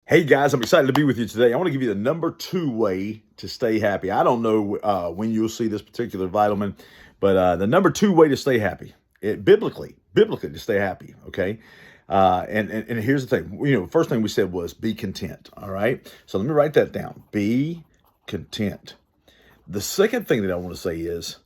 Hey guys, I'm excited to be with you today. I want to give you the number 2 way to stay happy. I don't know when you'll see this particular vitamin, but the number 2 way to stay happy, biblically to stay happy. Okay, and here's the thing. First thing we said was be content. All right, so let me write that down. Be content. The second thing that I want to say is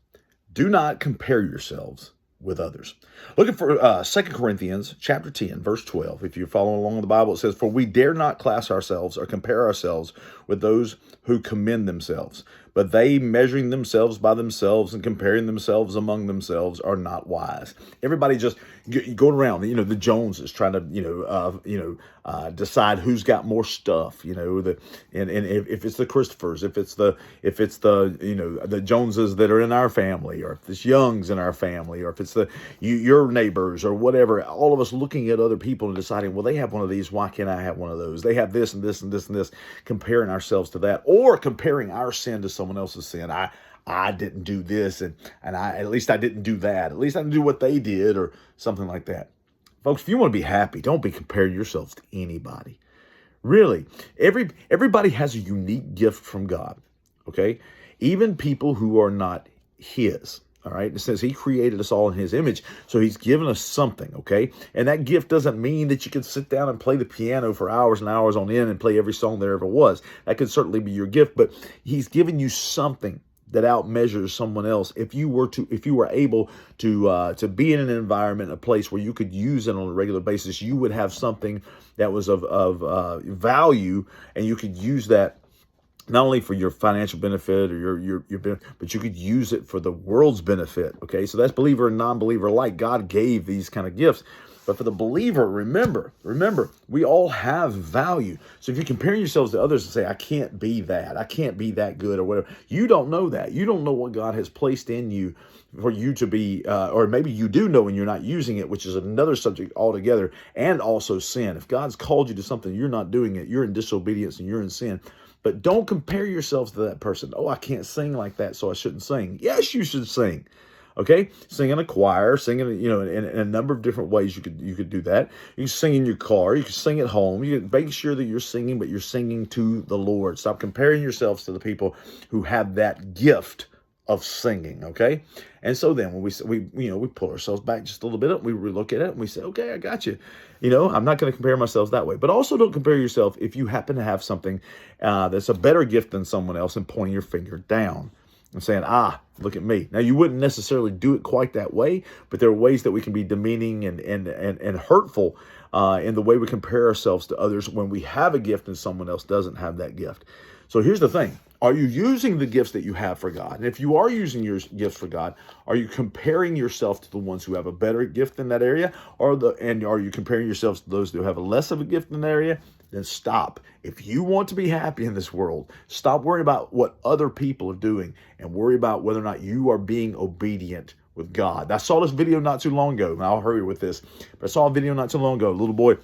do not compare yourselves with others. Looking for 2 Corinthians chapter 10, verse 12. If you're following along in the Bible, it says, "For we dare not class ourselves or compare ourselves with those who commend themselves. But they, measuring themselves by themselves and comparing themselves among themselves, are not wise." Everybody just going around, the Joneses trying to, decide who's got more stuff, and if it's the Christophers, if it's the, the Joneses that are in our family, or if it's Youngs in our family, or if it's your neighbors or whatever, all of us looking at other people and deciding, well, they have one of these, why can't I have one of those? They have this and this and this and this, comparing ourselves to that, or comparing our sin to someone else's sin. I didn't do this, and at least I didn't do that. At least I didn't do what they did, or something like that. Folks, if you want to be happy, don't be comparing yourselves to anybody. Really, everybody has a unique gift from God. Okay, even people who are not His. All right, it says He created us all in His image, so He's given us something. Okay, and that gift doesn't mean that you can sit down and play the piano for hours and hours on end and play every song there ever was. That could certainly be your gift, but He's given you something that outmeasures someone else. If you were able to be in an environment, a place where you could use it on a regular basis, you would have something that was of value, and you could use that not only for your financial benefit or your benefit, but you could use it for the world's benefit. Okay, so that's believer and non-believer alike. God gave these kind of gifts. But for the believer, remember, we all have value. So if you're comparing yourselves to others and say, I can't be that, I can't be that good or whatever, you don't know that. You don't know what God has placed in you for you to be, or maybe you do know and you're not using it, which is another subject altogether, and also sin. If God's called you to something, you're not doing it, you're in disobedience and you're in sin. But don't compare yourselves to that person. Oh, I can't sing like that, so I shouldn't sing. Yes, you should sing. Okay, sing in a choir, sing in a number of different ways. You could do that. You can sing in your car. You can sing at home. You can make sure that you're singing, but you're singing to the Lord. Stop comparing yourselves to the people who have that gift of singing. Okay, and so then when we pull ourselves back just a little bit, we look at it and we say, okay, I got you. I'm not going to compare myself that way. But also don't compare yourself if you happen to have something that's a better gift than someone else and pointing your finger down and saying, look at me. Now, you wouldn't necessarily do it quite that way, but there are ways that we can be demeaning and hurtful in the way we compare ourselves to others when we have a gift and someone else doesn't have that gift. So here's the thing. Are you using the gifts that you have for God? And if you are using your gifts for God, are you comparing yourself to the ones who have a better gift in that area? And are you comparing yourselves to those who have a less of a gift in that area? Then stop. If you want to be happy in this world, stop worrying about what other people are doing and worry about whether or not you are being obedient with God. I saw this video not too long ago, and I'll hurry with this, but I saw a video not too long ago, a little boy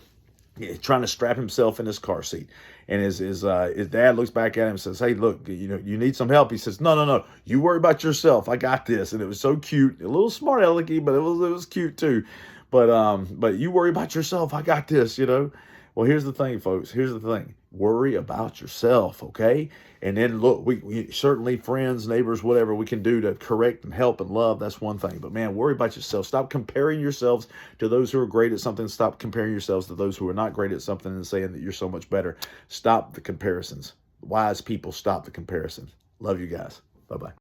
trying to strap himself in his car seat. And his dad looks back at him and says, hey, look, you need some help. He says, no, you worry about yourself. I got this. And it was so cute, a little smart alecky, but it was cute too. But you worry about yourself. I got this, Well, here's the thing, folks. Here's the thing. Worry about yourself, okay? And then look, we certainly friends, neighbors, whatever we can do to correct and help and love, that's one thing. But man, worry about yourself. Stop comparing yourselves to those who are great at something. Stop comparing yourselves to those who are not great at something and saying that you're so much better. Stop the comparisons. Wise people stop the comparisons. Love you guys. Bye-bye.